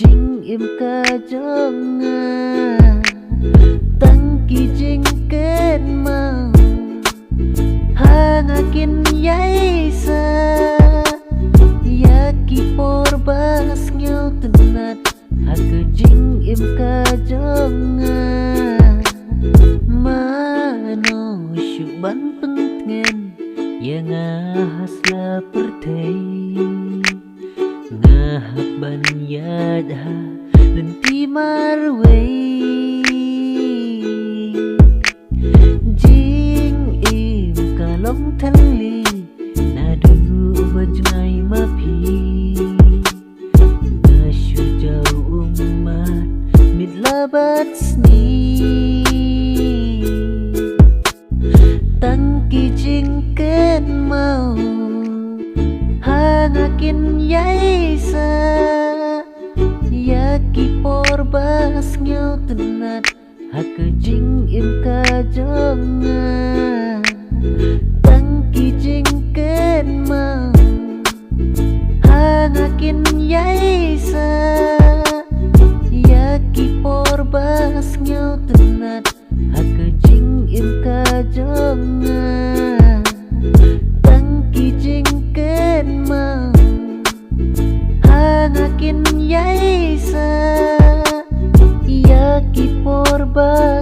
jing im ka jonga tangki jing ken mau hangakin yaisa yaki porbas ngel tenat aku jing im ka jonga mano syuban pengen yang hasla pertai ngahaban yadha nanti marway jing im kalong tali nadu bajngai mapi nasyu jauh umat midlabat sni tangki jing ken mau hangakin yaisa yaki porbas ngel tenat hake jing im ka jonga tangki jing ken mau hangakin yaisa yaki porbas ngel tenat hake jing im ka jonga tangki jing ken mau hangakin yaisa yaki porba